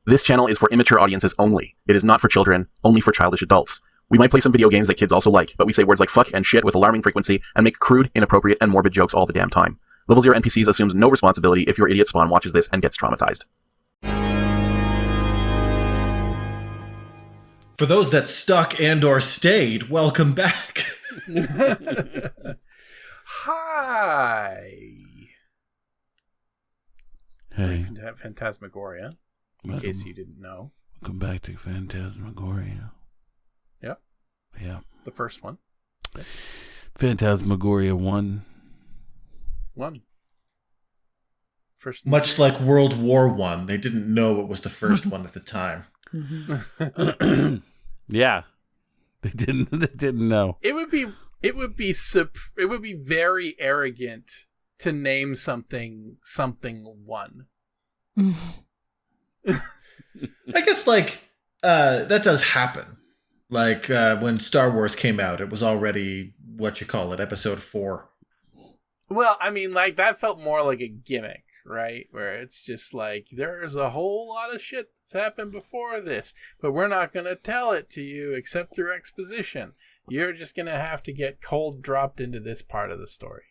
This channel is for immature audiences only. It is not for children, only for childish adults. We might play some video games that kids also like, but we say words like fuck and shit with alarming frequency and make crude, inappropriate, and morbid jokes all the damn time. Level 0 NPCs assumes no responsibility if your idiot spawn watches this and gets traumatized. For those that stuck and or stayed, welcome back. Hi. Hey. Phantasmagoria, in case you didn't know. Welcome back to Phantasmagoria. Yep. Yeah. The first one. Yep. Phantasmagoria 1. First Much like World War I, they didn't know it was the first one at the time. Yeah. They didn't know. It would be very arrogant to name something one. I guess that does happen. When Star Wars came out, it was already episode 4. Well, I mean, that felt more like a gimmick, right? Where it's just there's a whole lot of shit that's happened before this, but we're not going to tell it to you except through exposition. You're just going to have to get cold dropped into this part of the story.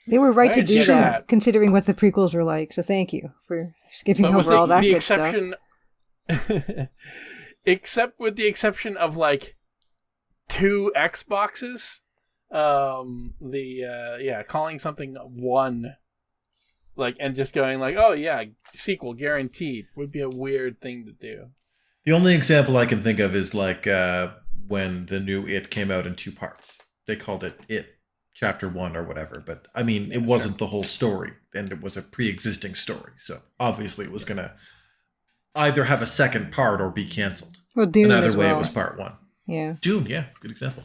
They were right to do that, considering what the prequels were like, so thank you for skipping over all that good stuff. Except with the exception of 2 Xboxes, calling something one, and just going oh yeah, sequel guaranteed would be a weird thing to do. The only example I can think of is when the new It came out in 2 parts. They called it It Chapter 1 or whatever, but I mean, it wasn't the whole story, and it was a pre-existing story, so obviously it was going to either have a second part or be canceled. Well, Dune and either as way, well. it was part 1. Yeah. Dune, yeah, good example.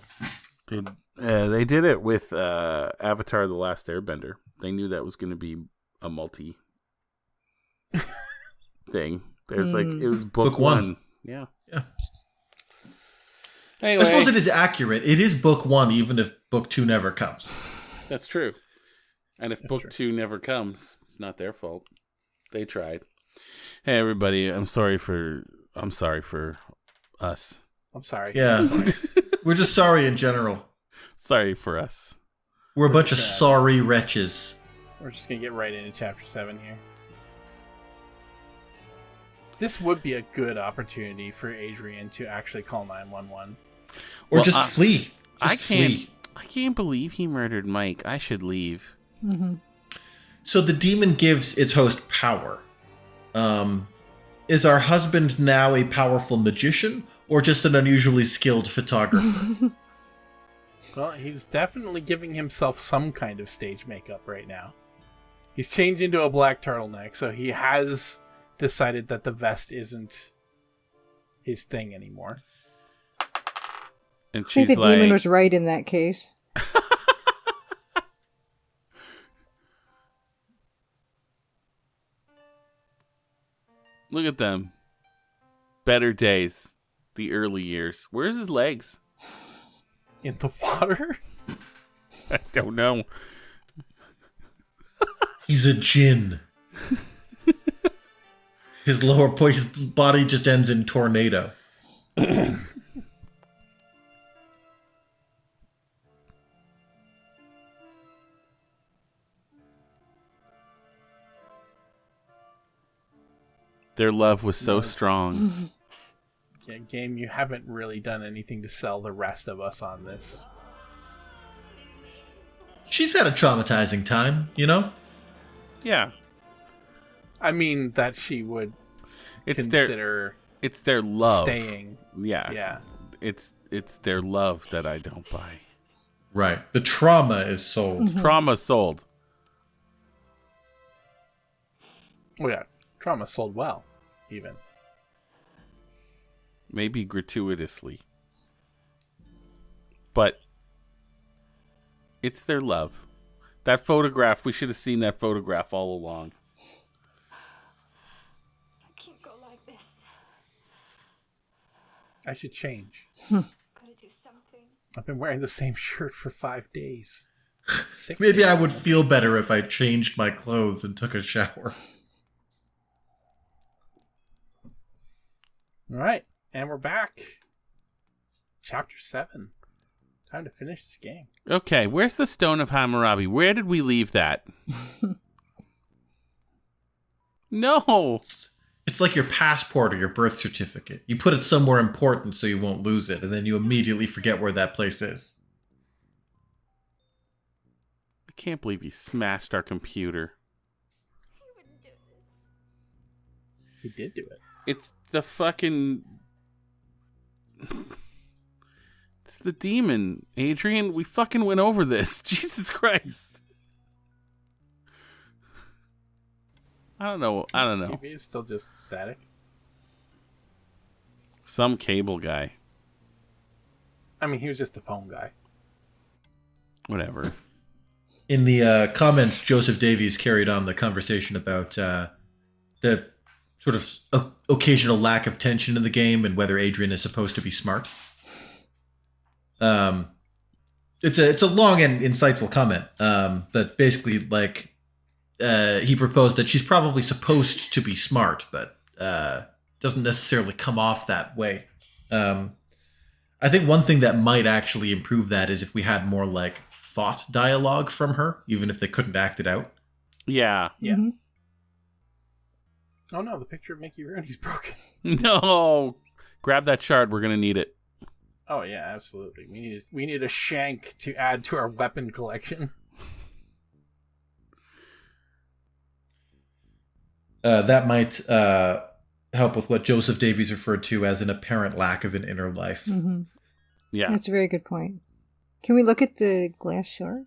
They did it with Avatar: The Last Airbender. They knew that was going to be a multi thing. There's it was book 1. Yeah. Anyway, I suppose it is accurate. It is book 1, even if book 2 never comes. That's true. And if book 2 never comes, it's not their fault. They tried. Hey, everybody! I'm sorry for us. I'm sorry. Yeah, I'm sorry. We're just sorry in general. Sorry for us. We're a bunch of sorry wretches. We're just gonna get right into chapter 7 here. This would be a good opportunity for Adrienne to actually call 911. Or just flee. I can't believe he murdered Mike. I should leave. Mm-hmm. So the demon gives its host power. Is our husband now a powerful magician or just an unusually skilled photographer? Well, he's definitely giving himself some kind of stage makeup right now. He's changed into a black turtleneck, so he has decided that the vest isn't his thing anymore. And I think the demon was right in that case. Look at them. Better days. The early years. Where's his legs? In the water? I don't know. He's a djinn. His his body just ends in tornado. Their love was so strong. Yeah, game, you haven't really done anything to sell the rest of us on this. She's had a traumatizing time, you know? Yeah. I mean, that she would consider it's their love. Staying. Yeah. Yeah. It's their love that I don't buy. Right. The trauma is sold. Mm-hmm. Trauma sold. Oh yeah. Trauma sold well, even. Maybe gratuitously. But it's their love. That photograph, we should have seen that photograph all along. I can't go like this. I should change. Gotta do something. I've been wearing the same shirt for 5 days. 6 Maybe days. I would feel better if I changed my clothes and took a shower. All right, and we're back. Chapter 7. Time to finish this game. Okay, where's the Stone of Hammer-abi? Where did we leave that? No! It's like your passport or your birth certificate. You put it somewhere important so you won't lose it, and then you immediately forget where that place is. I can't believe you smashed our computer. He did do it. It's the fucking... It's the demon. Adrienne, we fucking went over this. Jesus Christ. I don't know. TV is still just static. Some cable guy. I mean, he was just the phone guy. Whatever. In the comments, Joseph Davies carried on the conversation about the sort of occasional lack of tension in the game and whether Adrienne is supposed to be smart. It's a long and insightful comment, but basically, like, he proposed that she's probably supposed to be smart, but doesn't necessarily come off that way. I think one thing that might actually improve that is if we had more, like, thought dialogue from her, even if they couldn't act it out. Yeah. Yeah. Mm-hmm. Oh no, the picture of Mickey Rooney's broken. No! Grab that shard. We're going to need it. Oh yeah, absolutely. We need a shank to add to our weapon collection. That might help with what Joseph Davies referred to as an apparent lack of an inner life. Mm-hmm. Yeah. That's a very good point. Can we look at the glass shard?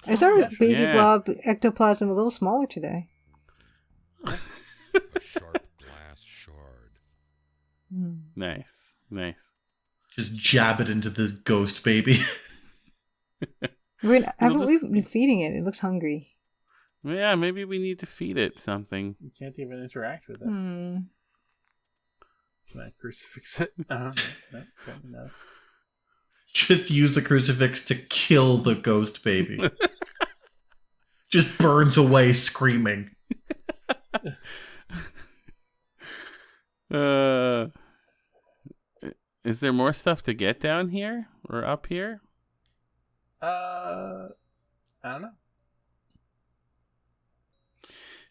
Is our baby blob ectoplasm a little smaller today? Sharp glass shard. Nice. Just jab it into this ghost baby. We've been feeding it. It looks hungry. Yeah, maybe we need to feed it something. You can't even interact with it. Can I crucifix it? No. Just use the crucifix to kill the ghost baby. Just burns away screaming. Is there more stuff to get down here or up here? I don't know.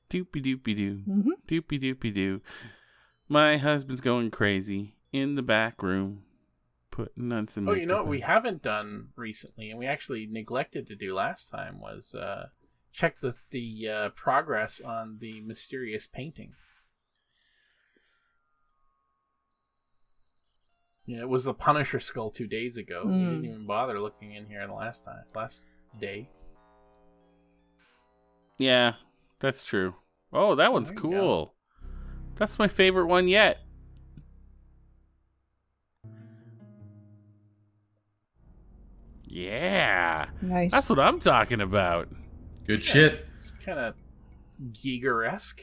Doopy doopy doo. Mm-hmm. Doopy doopy doo. My husband's going crazy in the back room, putting on some Oh, you know makeup what we haven't done recently, and we actually neglected to do last time, was check the progress on the mysterious painting. Yeah, it was the Punisher skull 2 days ago. We didn't even bother looking in here last day. Yeah, that's true. Oh, that one's There you cool. That's my favorite one yet. Yeah. Nice. That's what I'm talking about. Good shit. It's kind of Gigeresque.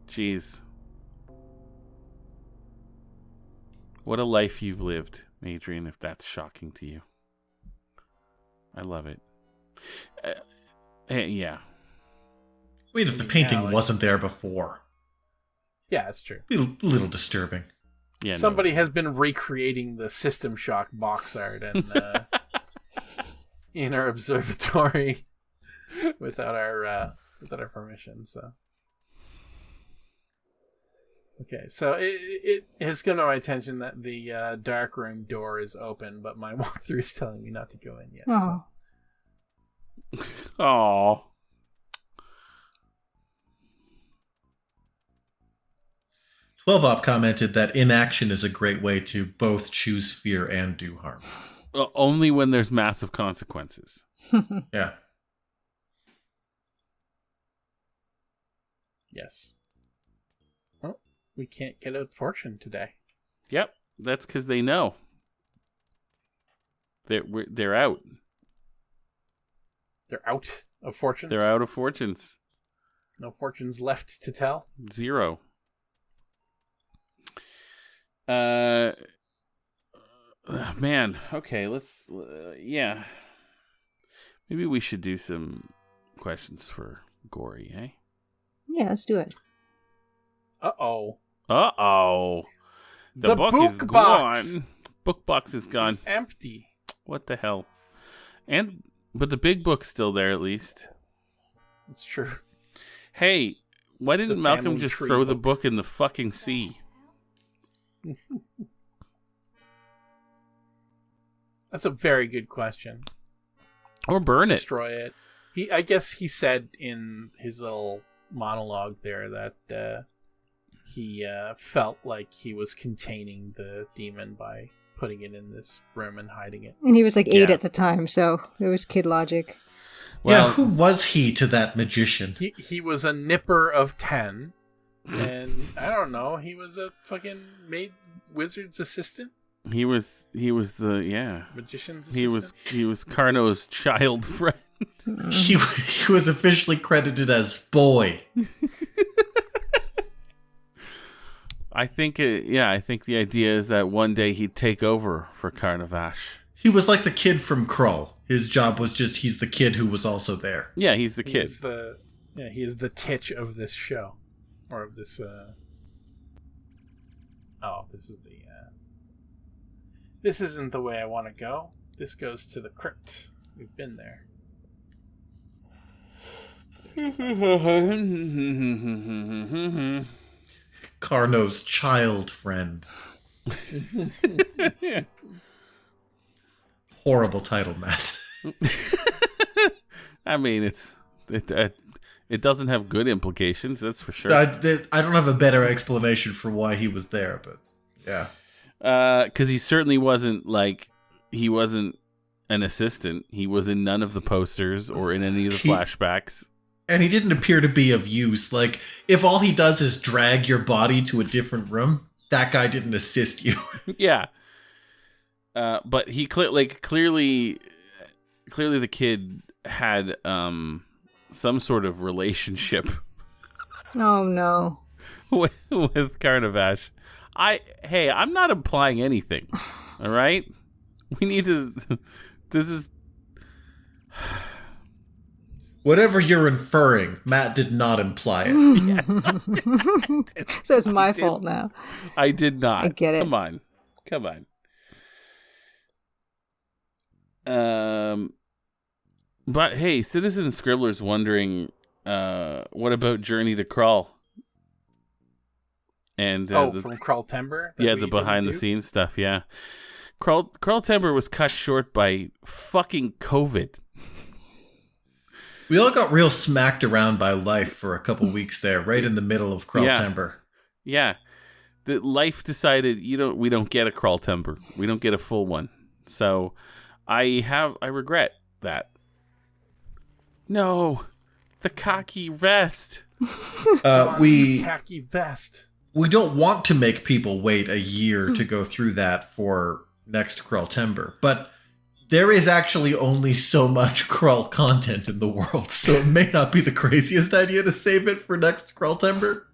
Jeez. What a life you've lived, Adrienne, if that's shocking to you. I love it. Yeah. I mean, if the painting wasn't there before. Yeah, that's true. A little disturbing. Yeah. Somebody has been recreating the System Shock box art and in our observatory without our permission. So okay, so it has come to my attention that the dark room door is open, but my walkthrough is telling me not to go in yet. Oh. Aww. Twelve-Op commented that inaction is a great way to both choose fear and do harm. Only when there's massive consequences. Yeah. Yes. Well, we can't get out fortune today. Yep, that's because they know. They're out. They're out of fortunes. They're out of fortunes. No fortunes left to tell. 0. Man, okay, let's yeah. Maybe we should do some questions for Gory, eh? Yeah, let's do it. Uh-oh. Uh-oh. The book is box. gone. Book box is gone. It's empty. What the hell? But the big book's still there at least. It's true. Hey, why didn't The Malcolm family just tree throw the book. book in the fucking sea? That's a very good question. Or burn it. Destroy it. I guess he said in his little monologue there that he felt like he was containing the demon by putting it in this room and hiding it. And he was like 8 Yeah. at the time, so it was kid logic. Well, yeah, who was he to that magician? He was a nipper of 10, and I don't know, he was a fucking wizard's assistant? he was the Magician's he assistant? was Carno's child friend. He was officially credited as boy. I think the idea is that one day he'd take over for Carnovasch. He was like the kid from Krull. His job was just he's the kid who was also there. Yeah, he's the He kid. is he is the titch of this show. Or of this this isn't the way I want to go. This goes to the crypt. We've been there. Carno's child friend. Horrible title, Matt. I mean, it doesn't have good implications, that's for sure. I don't have a better explanation for why he was there, but yeah. Because he certainly wasn't an assistant. He was in none of the posters or in any of the flashbacks. And he didn't appear to be of use. Like, if all he does is drag your body to a different room, that guy didn't assist you. Yeah. But he clearly the kid had some sort of relationship Oh no. with Carnovasch. I'm not implying anything. All right? We need to this is Whatever you're inferring, Matt did not imply it. So it's my fault now. I did not. I get it. Come on. But hey, Citizen Scribbler's wondering, what about Journey to Crawl? And from Krull Timber? the behind the scenes stuff. Yeah, Crawl Timber was cut short by fucking COVID. We all got real smacked around by life for a couple weeks there, right in the middle of Krull Timber. Yeah, the life decided we don't get a Crawl Timber. We don't get a full one. So I regret that. No, the khaki vest. Khaki vest. We don't want to make people wait a year to go through that for next Krull Timber, but there is actually only so much Krull content in the world, so it may not be the craziest idea to save it for next Krull Timber.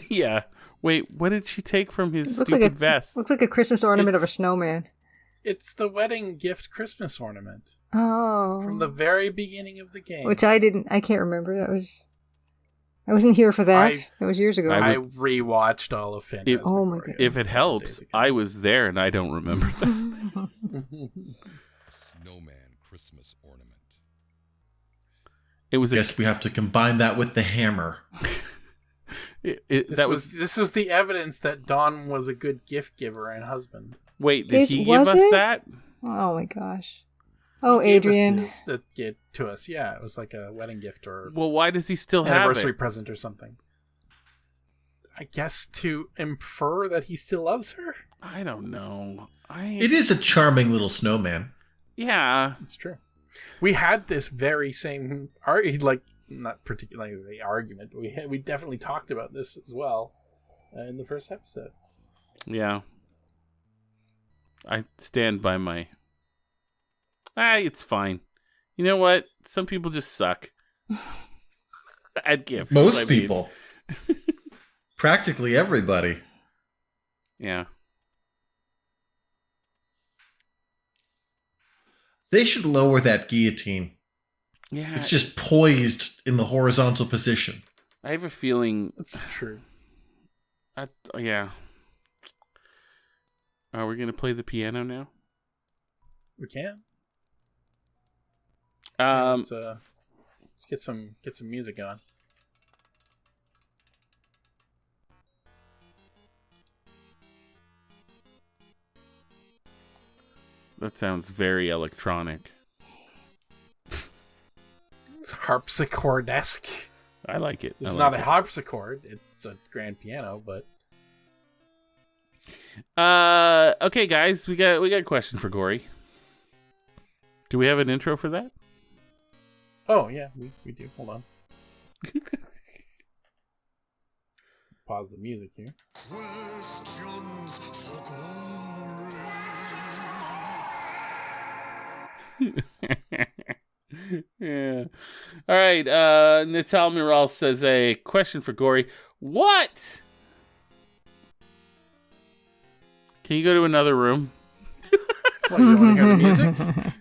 Yeah. Wait, what did she take from his stupid vest? Looked like a Christmas ornament of a snowman. It's the wedding gift Christmas ornament. Oh. From the very beginning of the game. Which I can't remember. I wasn't here for that. That was years ago. I rewatched all of Phantasmagoria. Oh my God. If it helps, I was there and I don't remember that. Snowman Christmas ornament. It was. I guess we have to combine that with the hammer. This was the evidence that Dawn was a good gift giver and husband. Wait, did he give us that? Oh my gosh. Oh, He gave us Adrienne. that gift to us. Yeah, it was like a wedding gift or Well, why does he still have anniversary it? present or something. I guess to infer that he still loves her. I don't know. It is a charming little snowman. Yeah. It's true. We had this very same not particularly as an argument, but we definitely talked about this as well in the first episode. Yeah. I stand by my... it's fine. You know what? Some people just suck at gifts. Most people. Practically everybody. Yeah. They should lower that guillotine. Yeah. It's just poised in the horizontal position. I have a feeling. That's true. Yeah. Are we gonna play the piano now? We can. Let's get some music on. That sounds very electronic. It's harpsichord-esque. I like it. It's not a harpsichord. It's a grand piano, but. Okay, guys, we got a question for Gory. Do we have an intro for that? Oh yeah, we do. Hold on. Pause the music here. Questions for Yeah. All right. Natal Miral says a question for Gory. What? Can you go to another room? What, you don't want to hear the music?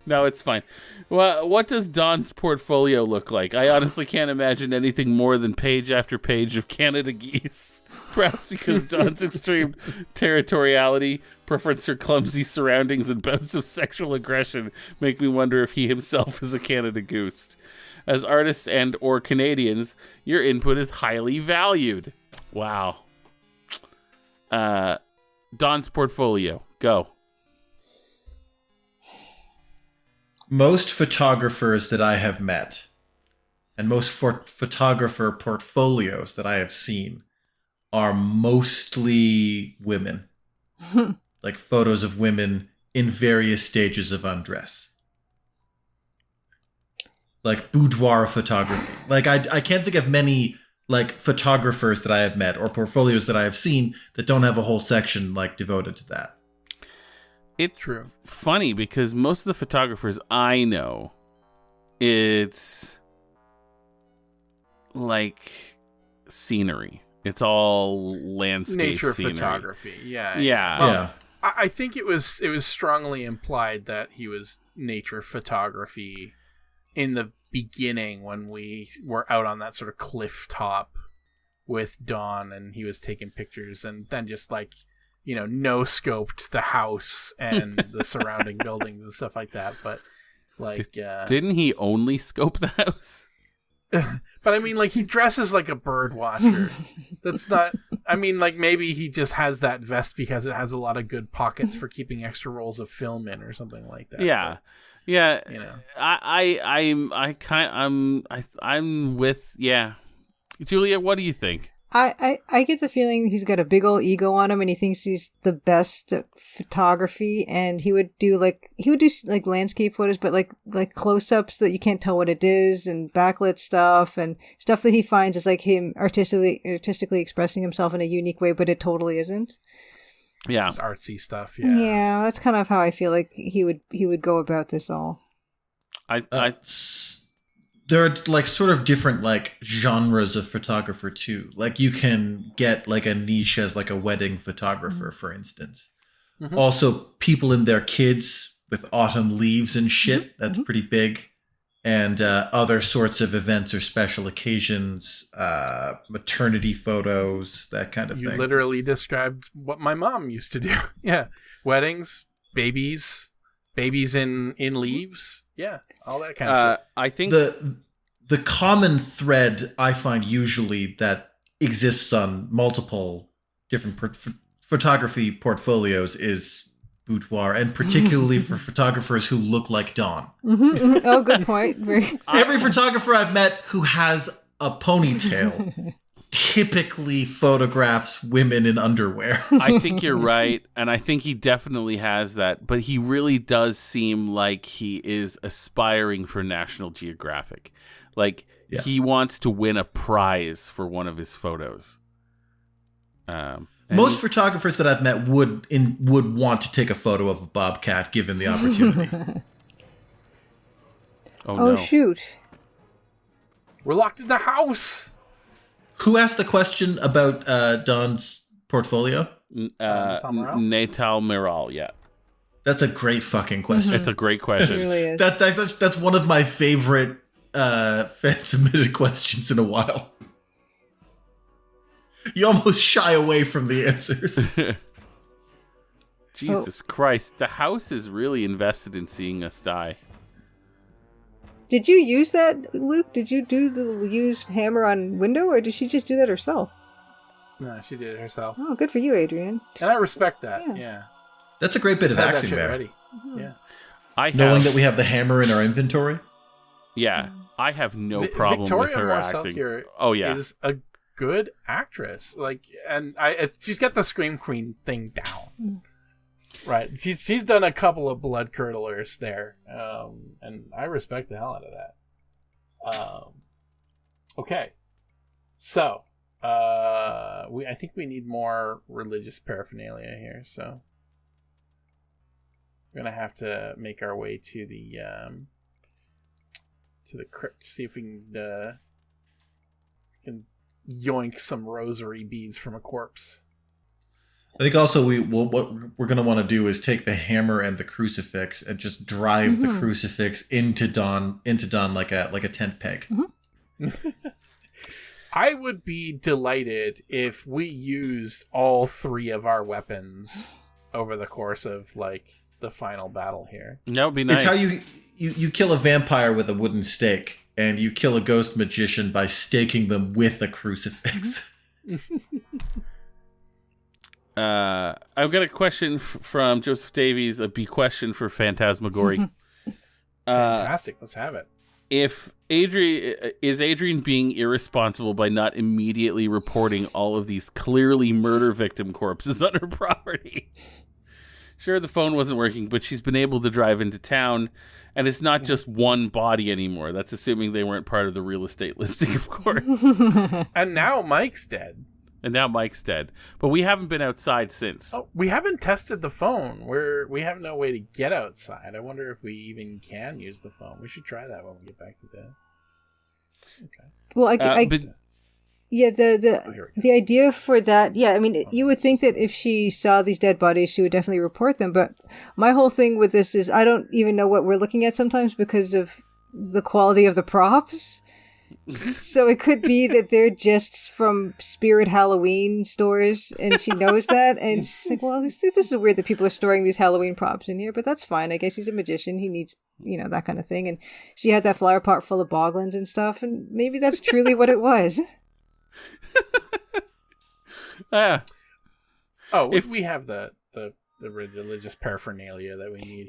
No, it's fine. Well, what does Don's portfolio look like? I honestly can't imagine anything more than page after page of Canada geese. Perhaps because Don's extreme territoriality, preference for clumsy surroundings, and bouts of sexual aggression make me wonder if he himself is a Canada goose. As artists and or Canadians, your input is highly valued. Wow. Don's portfolio. Go. Most photographers that I have met, and most photographer portfolios that I have seen, are mostly women. Like photos of women in various stages of undress. Like boudoir photography. Like I can't think of many like photographers that I have met or portfolios that I have seen that don't have a whole section like devoted to that. It's True. funny because most of the photographers I know, it's like scenery. It's all landscape Nature scenery. photography. Yeah. Yeah. Well, Yeah. I think it was strongly implied that he was nature photography in the beginning when we were out on that sort of cliff top with Dawn and he was taking pictures and then just like, no scoped the house and the surrounding buildings and stuff like that. But like, Didn't he only scope the house? but I mean, like he dresses like a bird watcher. That's not, I mean, like maybe he just has that vest because it has a lot of good pockets for keeping extra rolls of film in or something like that. Yeah. But, Yeah. I'm with, yeah. Julia, what do you think? I get the feeling he's got a big old ego on him and he thinks he's the best at photography, and he would do landscape photos but like close-ups that you can't tell what it is, and backlit stuff and stuff that he finds is like him artistically expressing himself in a unique way, but it totally isn't. Yeah. Just artsy stuff. Yeah, that's kind of how I feel like he would go about this all. There are like sort of different like genres of photographer too. Like you can get like a niche as like a wedding photographer, for instance. Mm-hmm. Also, people and their kids with autumn leaves and shit. That's pretty big. And other sorts of events or special occasions, maternity photos, that kind of thing. You literally described what my mom used to do. Yeah, weddings, babies in leaves. Yeah, all that kind of shit. I think the common thread I find usually that exists on multiple different photography portfolios is boudoir, and particularly for photographers who look like Dawn. Oh, good point. Every photographer I've met who has a ponytail typically photographs women in underwear. I think you're right, and I think he definitely has that, but he really does seem like he is aspiring for National Geographic. Like, he wants to win a prize for one of his photos. Most photographers that I've met would want to take a photo of a bobcat given the opportunity. Oh, no. Shoot. We're locked in the house. Who asked the question about Don's portfolio? Natal Miral, yeah. That's a great fucking question. It's a great question. It really is. That's one of my favorite fan-submitted questions in a while. You almost shy away from the answers. Jesus Christ, the house is really invested in seeing us die. Did you use that, Luke? Did you use hammer on window, or did she just do that herself? No, she did it herself. Oh, good for you, Adrienne. And I respect that. Yeah. That's a great bit of Just had that acting shit there. ready. Yeah. Knowing that we have the hammer in our inventory. Yeah, I have no problem Victoria with her Morsell acting. here is a good actress. Like, and she's got the Scream Queen thing down. Right. She's done a couple of blood curdlers there. And I respect the hell out of that. Okay. So, I think we need more religious paraphernalia here, so we're gonna have to make our way to the crypt, see if we can yoink some rosary beads from a corpse. I think also what we're going to want to do is take the hammer and the crucifix and just drive the crucifix into Dawn like a tent peg. I would be delighted if we used all three of our weapons over the course of like the final battle here. That would be nice. It's how you kill a vampire with a wooden stake, and you kill a ghost magician by staking them with a crucifix. I've got a question from Joseph Davies, a B question for Phantasmagoria. Fantastic, let's have it. If Adrienne being irresponsible by not immediately reporting all of these clearly murder victim corpses on her property? Sure, the phone wasn't working, but she's been able to drive into town, and it's not just one body anymore. That's assuming they weren't part of the real estate listing, of course. And now Mike's dead. But we haven't been outside since. Oh, we haven't tested the phone. We have no way to get outside. I wonder if we even can use the phone. We should try that when we get back to bed. Okay. Well, the idea for that, I mean, you would think that if she saw these dead bodies, she would definitely report them. But my whole thing with this is I don't even know what we're looking at sometimes because of the quality of the props. So it could be that they're just from Spirit Halloween stores, and she knows that, and she's like, well, this is weird that people are storing these Halloween props in here, but that's fine. I guess he's a magician. He needs, that kind of thing. And she had that flower pot full of boglins and stuff, and maybe that's truly what it was. If we have the religious paraphernalia that we need.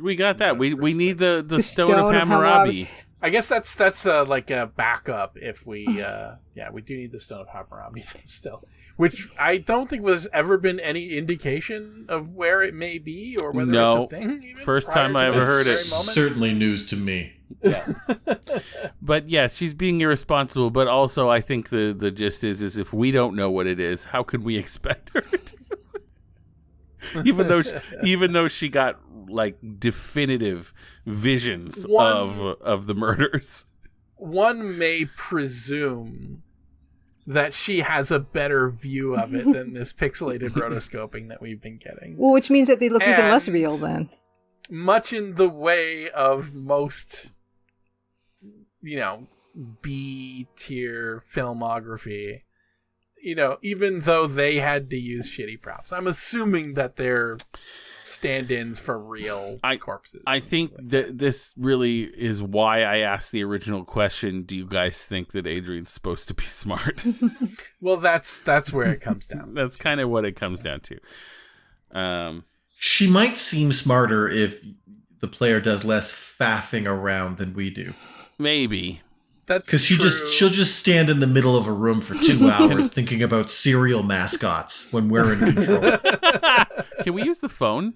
We got that. We need the stone of hammer-abi. I guess that's like a backup if we we do need the stone of hammer-abi still, which I don't think was ever been any indication of where it may be or whether it's a thing. Even first time I ever heard it. Certainly news to me. Yeah. But yes, she's being irresponsible. But also, I think the gist is if we don't know what it is, how can we expect her to? even though she got like definitive visions of the murders, one may presume that she has a better view of it than this pixelated rotoscoping that we've been getting. Well, which means that they look even less real then. Much in the way of most, B-tier filmography. Even though they had to use shitty props, I'm assuming that they're stand-ins for real corpses. I think that this really is why I asked the original question. Do you guys think that Adrienne's supposed to be smart? Well, that's where it comes down. That's kind of what it comes down to. She might seem smarter if the player does less faffing around than we do. Maybe. Because she'll just stand in the middle of a room for 2 hours thinking about cereal mascots when we're in control. Can we use the phone?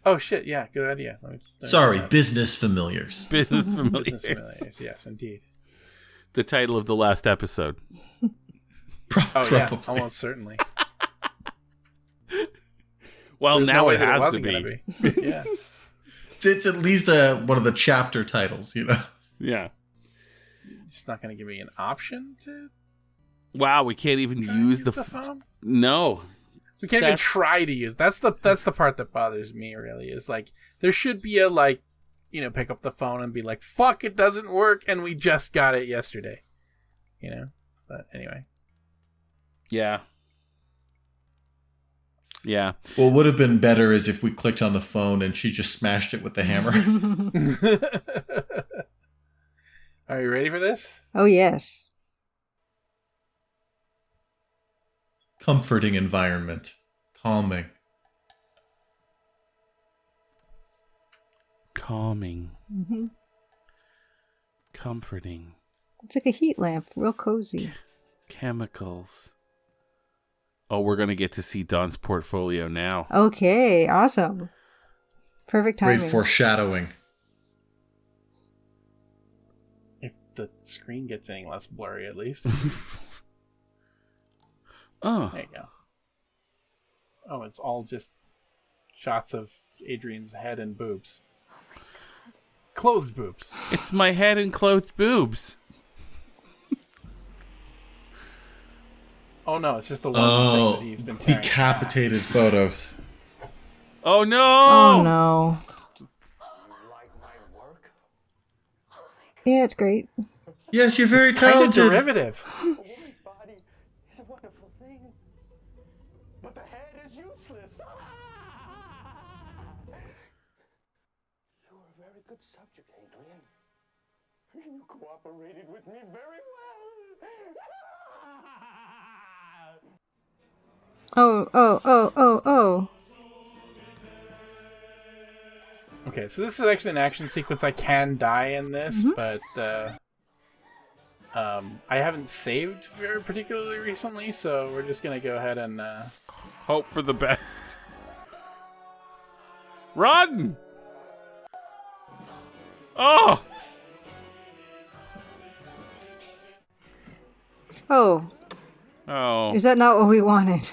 Oh shit! Yeah, good idea. Sorry, business familiars. Business familiars. Business familiars. Yes, indeed. The title of the last episode. Probably. Almost certainly. Well, There's now no it way that has to wasn't be. gonna be. Yeah. It's at least one of the chapter titles, Yeah. Just not going to give me an option to. Wow, we can't even use the phone. No, we can't even try to use. That's the part that bothers me. Really, is like there should be a pick up the phone and be like, "Fuck, it doesn't work," and we just got it yesterday. But anyway, Yeah. Yeah. What would have been better is if we clicked on the phone and she just smashed it with the hammer. Are you ready for this? Oh, yes. Comforting environment. Calming. Calming. Hmm. Comforting. It's like a heat lamp, real cozy. Chemicals. Oh, we're going to get to see Don's portfolio now. Okay, awesome. Perfect timing. Great foreshadowing. If the screen gets any less blurry, at least. Oh. There you go. Oh, it's all just shots of Adrienne's head and boobs. Clothed boobs. It's my head and clothed boobs. Oh no, it's just the one thing that he's been tearing. Decapitated photos. Oh no! Oh no. Yeah, it's great. Yes, you're very Kind of talented. derivative. A woman's body is a wonderful thing, but the head is useless. You were a very good subject, Adrienne. You cooperated with me very well. Oh. Okay, so this is actually an action sequence. I can die in this, but I haven't saved very particularly recently, so we're just gonna go ahead and Hope for the best. Run! Oh! Oh, Oh. is that not what we wanted?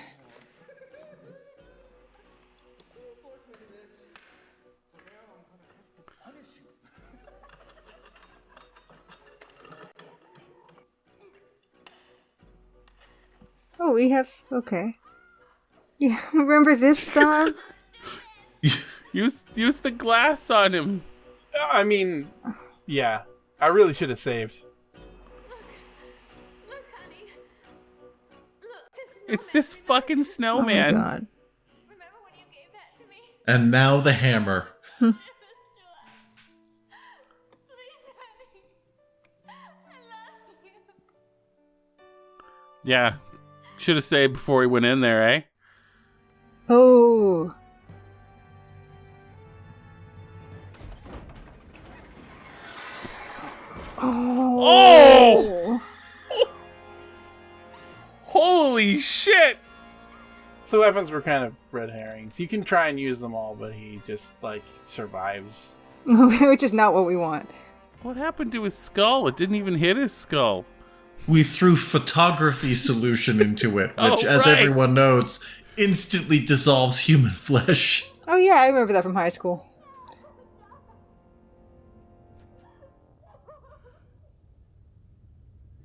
Oh, we have... Okay. Yeah, remember this, Don? Use the glass on him. I mean, yeah, I really should have saved. Look, honey. Look, It's this fucking Oh my snowman. god. remember when you gave that to me? And now the hammer. Please, honey. I love you. Yeah. Should have saved before he went in there, eh? Oh. Oh! Holy shit! So the weapons were kind of red herrings. You can try and use them all, but he just, like, survives. Which is not what we want. What happened to his skull? It didn't even hit his skull. We threw photography solution into it, which, Oh, as right. everyone knows, instantly dissolves human flesh. Oh yeah, I remember that from high school.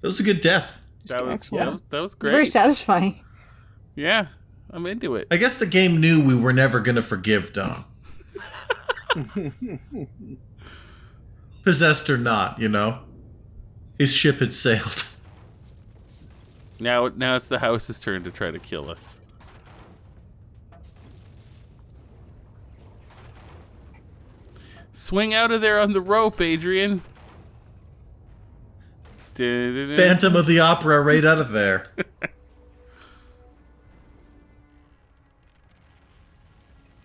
That was a good death. That was Excellent. that was It's very great. satisfying. Yeah, I'm into it. I guess the game knew we were never going to forgive Dom. Possessed or not, you know? His ship had sailed. Now it's the house's turn to try to kill us. Swing out of there on the rope, Adrienne. Phantom of the Opera right out of there.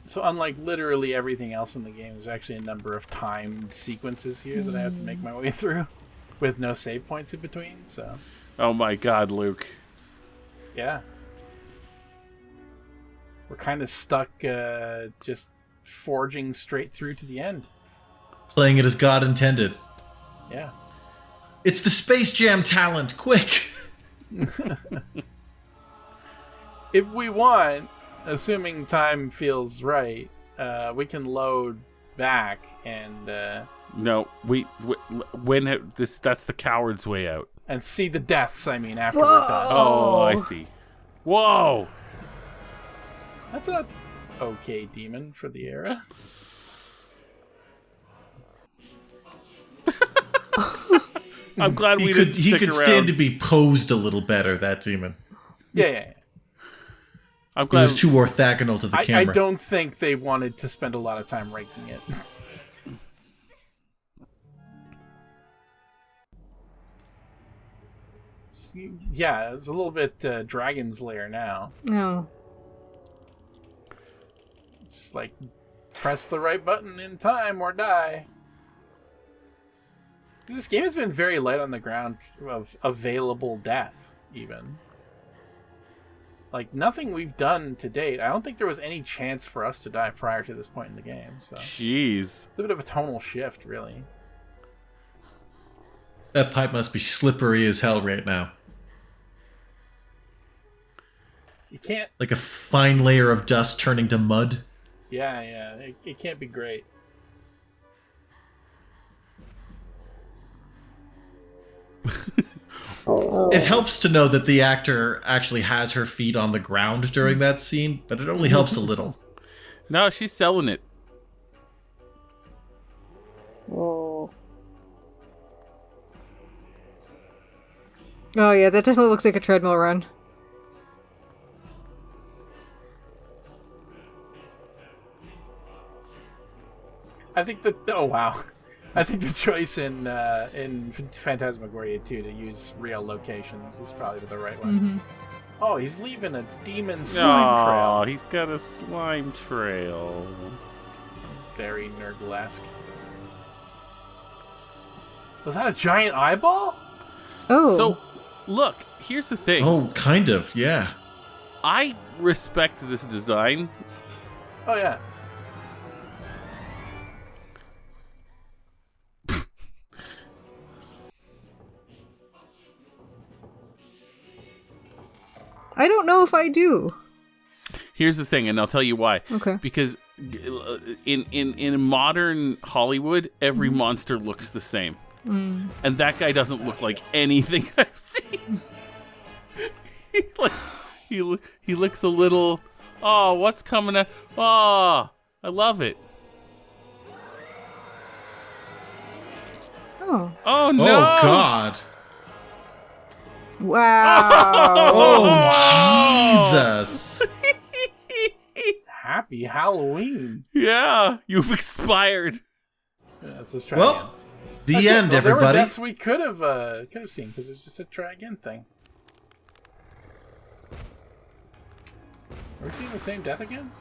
So unlike literally everything else in the game, there's actually a number of timed sequences here that I have to make my way through with no save points in between, so... Oh my god, Luke. Yeah. We're kind of stuck just forging straight through to the end. Playing it as God intended. Yeah. It's the Space Jam talent, quick! If we want, assuming time feels right, we can load back and No, that's the coward's way out. see the deaths, I mean, after we're done. Oh, I see. Whoa! That's a okay demon for the era. I'm glad He we could didn't stick he could around. stand to be posed a little better, that demon. Yeah. I'm It glad. was too orthogonal to the I camera. don't think they wanted to spend a lot of time ranking it. Yeah, it's a little bit Dragon's Lair now. No. It's just like, press the right button in time or die. This game has been very light on the ground of available death, even. Like, nothing we've done to date. I don't think there was any chance for us to die prior to this point in the game, so... Jeez. It's a bit of a tonal shift, really. That pipe must be slippery as hell right now. You can't... Like a fine layer of dust turning to mud. Yeah, it can't be great. It helps to know that the actor actually has her feet on the ground during that scene, but it only helps a little. No, she's selling it. Oh. Oh yeah, that definitely looks like a treadmill run. I think that... Oh, wow. I think the choice in Phantasmagoria 2 to use real locations is probably the right one. Mm-hmm. Oh, he's leaving a demon slime trail. Oh, he's got a slime trail. It's very nerdlesque. Was that a giant eyeball? Oh. So, look, here's the thing. Oh, kind of, yeah. I respect this design. Oh, yeah. I don't know if I do. Here's the thing, and I'll tell you why. Okay. Because in modern Hollywood, every monster looks the same. Mm. And that guy doesn't look like anything I've seen. He looks a little... Oh, what's coming up? Oh, I love it. Oh. Oh, no. Oh, God. Wow. Oh, Jesus. Happy Halloween. Yeah, you've expired. Yeah, let's try Well, again. the Okay, end, well, there were everybody. deaths we could have seen because it's just a try again thing. Are we seeing the same death again?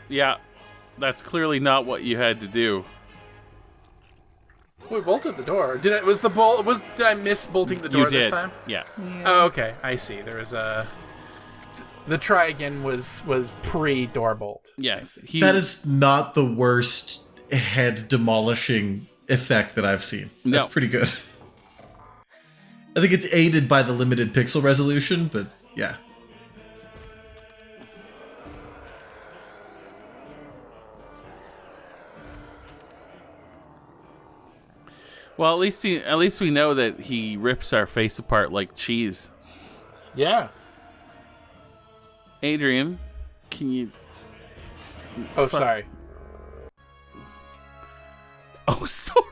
Yeah, that's clearly not what you had to do. We bolted the door. Did I miss bolting the door You did. this time? Yeah. Oh, okay. I see. There was a... The try again was pre-door bolt. Yes. That is not the worst head demolishing effect that I've seen. That's No. pretty good. I think it's aided by the limited pixel resolution, but yeah. Well, at least we know that he rips our face apart like cheese. Yeah. Adrienne, can you... Oh, sorry. Oh, sorry.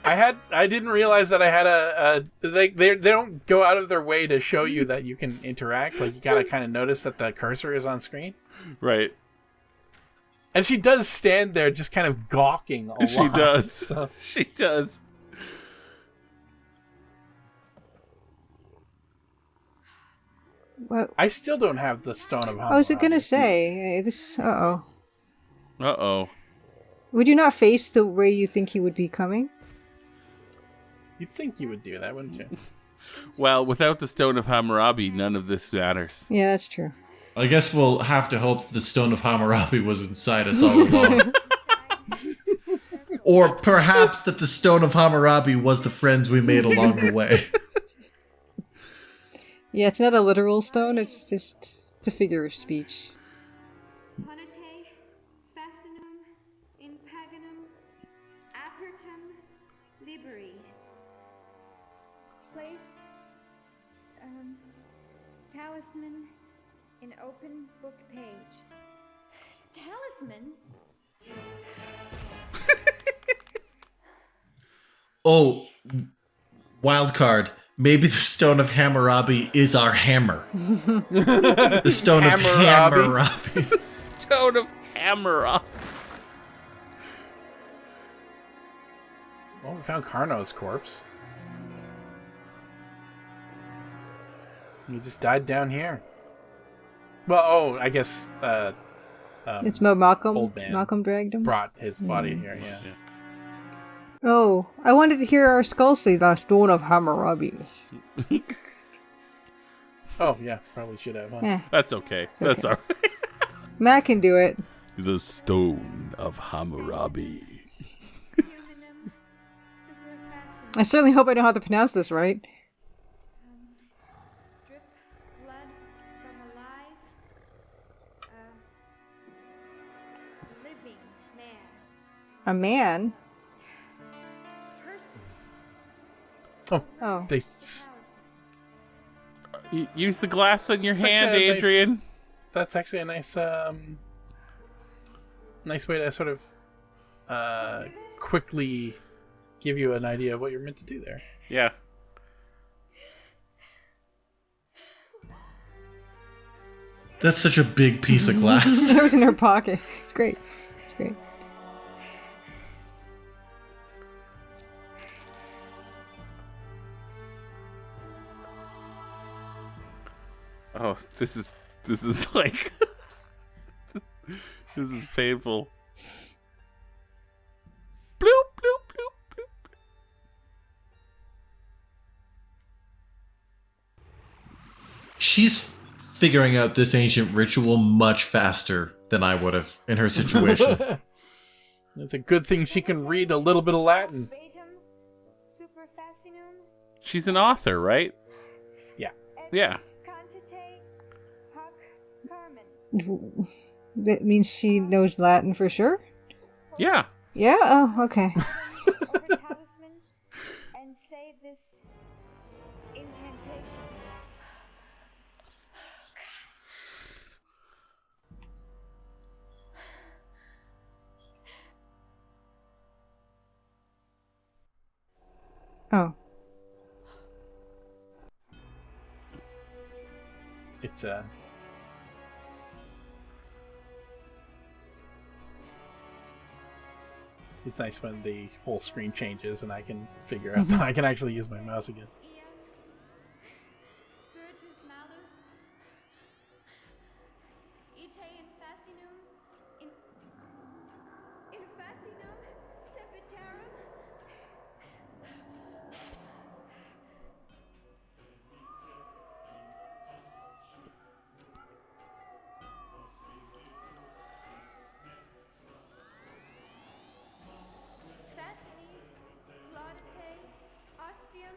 I didn't realize that I had they don't go out of their way to show you that you can interact. Like, you gotta kind of notice that the cursor is on screen. Right. And she does stand there just kind of gawking a lot. She does. So. She does. What? I still don't have the Stone of I was Hammer-abi. gonna say this. Uh-oh. Uh-oh. Would you not face the way you think he would be coming? You'd think you would do that, wouldn't you? Well, without the Stone of Hammer-abi, none of this matters. Yeah, that's true. I guess we'll have to hope the Stone of Hammer-abi was inside us all along. Or perhaps that the Stone of Hammer-abi was the friends we made along the way. Yeah, it's not a literal stone. It's just a figure of speech. Ponete, fascinum, in paganum, apertum, liberi. Place, talisman, in open book page. Talisman? Oh, wild card. Maybe the stone of hammer-abi is our hammer. The stone of Hammer-abi. hammer-abi. The stone of hammer-abi. Well, we found Carno's corpse. He just died down here. Well, I guess It's Malcolm. old man Malcolm dragged him. brought his body here. Yeah. Oh, I wanted to hear our skull say the stone of Hammer-abi. Oh yeah, probably should have. Huh? Eh, That's okay. That's okay. all right. Matt can do it. The stone of Hammurabi. Humanum superfascinum. I certainly hope I know how to pronounce this right. Drip blood from alive. Living man. A man? Person. Oh. They Use the glass on your It's hand, actually a nice- Adrian. that's actually a nice nice way to sort of quickly give you an idea of what you're meant to do there. Yeah. That's such a big piece of glass. It was in her pocket. It's great. It's great. Oh, this is like this is painful. Bloop bloop bloop bloop. She's figuring out this ancient ritual much faster than I would have in her situation. It's a good thing she can read a little bit of Latin. Verbatim superfascinum. She's an author, right? Yeah. Yeah. Quantite hoc carmen. That means she knows Latin for sure? Yeah. Yeah? Oh, okay. Over talisman and say this incantation. Oh. It's it's nice when the whole screen changes and I can figure out that I can actually use my mouse again. Ia spiritus malus ite in fascinum in fascinum sepitarum. Fascini claudite ostium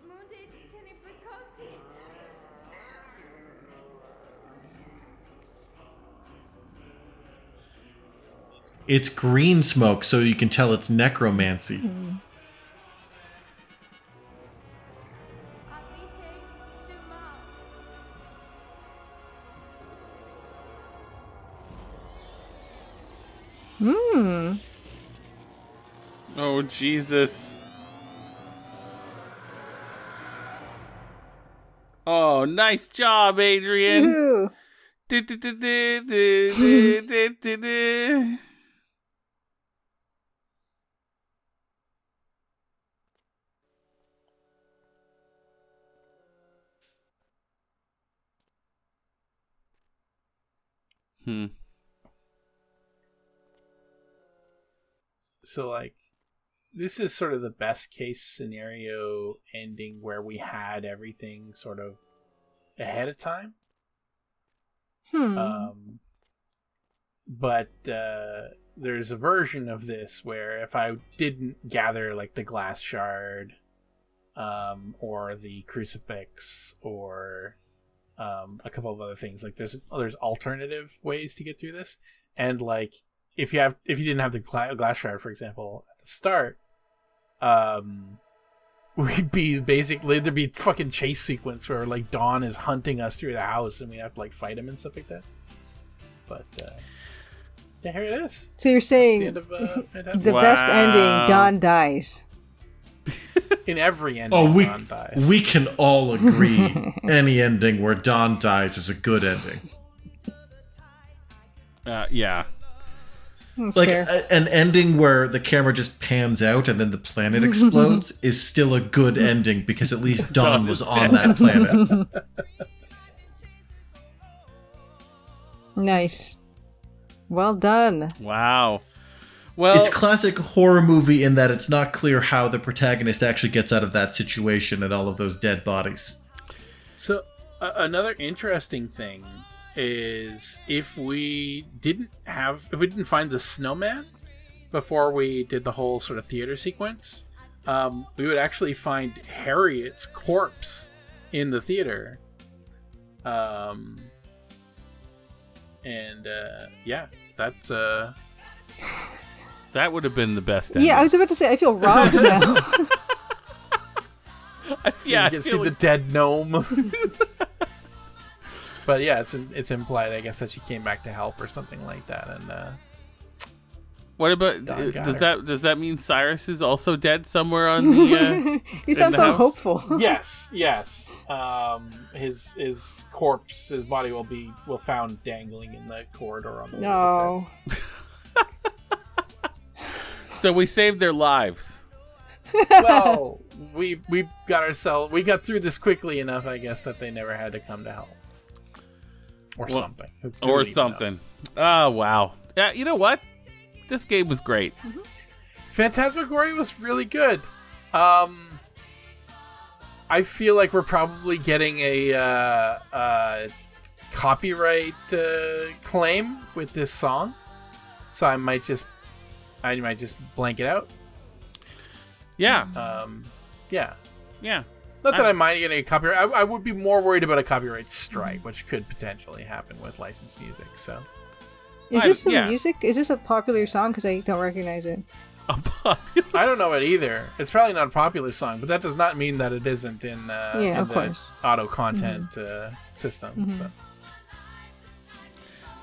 mundi tenebricosi. It's green smoke, so you can tell it's necromancy. Abite sumam. Hmm. Oh Jesus. Oh, nice job, Adrian. Woohoo. Du-du-du-du-du-du-du-du-du. So like this is sort of the best case scenario ending where we had everything sort of ahead of time. But there's a version of this where if I didn't gather like the glass shard or the crucifix or a couple of other things, like there's alternative ways to get through this. And like if you didn't have the glass shard, for example, at the start, we'd be basically, there'd be fucking chase sequence where like Dawn is hunting us through the house and we have to like fight him and stuff like that. But yeah, here it is. So you're saying That's the end of Phantasmagoria. the best ending, Dawn dies. in every ending, Don dies. We can all agree any ending where Don dies is a good ending. Yeah. That's Like fair. an ending where the camera just pans out and then the planet explodes is still a good ending because at least Don was on that planet. Nice. Well done. Wow. Well, It's classic horror movie in that it's not clear how the protagonist actually gets out of that situation and all of those dead bodies. So another interesting thing is if we didn't find the snowman before we did the whole sort of theater sequence, we would actually find Harriet's corpse in the theater. Yeah, that's that would have been the best ending. Yeah, I was about to say, I feel robbed now. you can see the dead gnome. But yeah, it's implied, I guess, that she came back to help or something like that. And what about Don got does that mean Cyrus is also dead somewhere on the? You sound the so house? hopeful. yes. His corpse, hil body will be found dangling in the corridor on the way to No. So we saved their lives. bed. Well, we got through this quickly enough, I guess, that they never had to come to help. Or something. Who Or even something. knows? Oh, wow. Yeah, you know what? This game was great. Phantasmagoria was really good. I feel like we're probably getting a copyright claim with this song, so I might just blank it out. Yeah. Yeah. Yeah. Not that I mind getting a copyright. I would be more worried about a copyright strike, which could potentially happen with licensed music. So, Is this some yeah. music? Is this a popular song? Because I don't recognize it. I don't know it either. It's probably not a popular song, but that does not mean that it isn't in of the course. auto content system.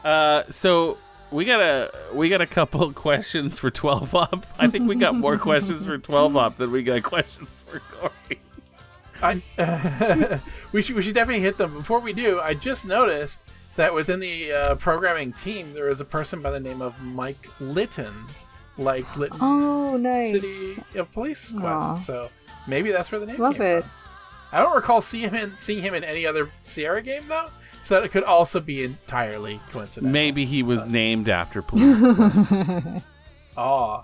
Mhm. So we got a couple questions for 12 up. I think we got more questions for 12 up than we got questions for Gory. We should definitely hit them. Before we do, I just noticed that within the programming team there is a person by the name of Mike Litton, like Litton Oh, nice. City of Police Quest. Aw. So maybe that's where the name Love came it. from. I don't recall seeing him in any other Sierra game though, so that it could also be entirely coincidental. Maybe he was named after Police Quest. Oh,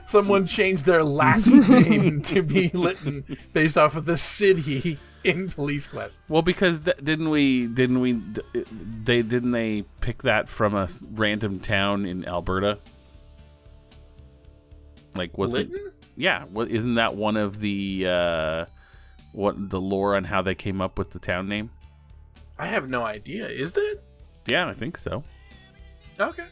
someone changed their last name to be Litton based off of the city in Police Quest. Well, because didn't they pick that from a random town in Alberta? Like, was Litton? it? Yeah. What isn't that one of the what the lore on how they came up with the town name? I have no idea. Is that? Yeah, I think so. Okay.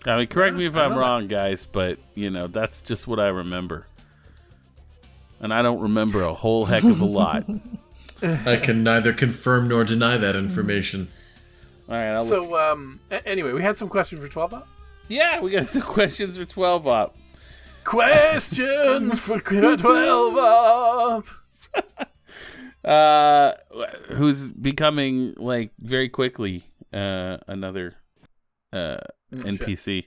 I mean, correct me if I I'm know wrong, guys, but that's just what I remember, and I don't remember a whole heck of a lot. I can neither confirm nor deny that information. All right. Anyway, we had some questions for 12 up. Yeah, we got some questions for 12 up. Questions for 12 up. Who's becoming like very quickly another NPC.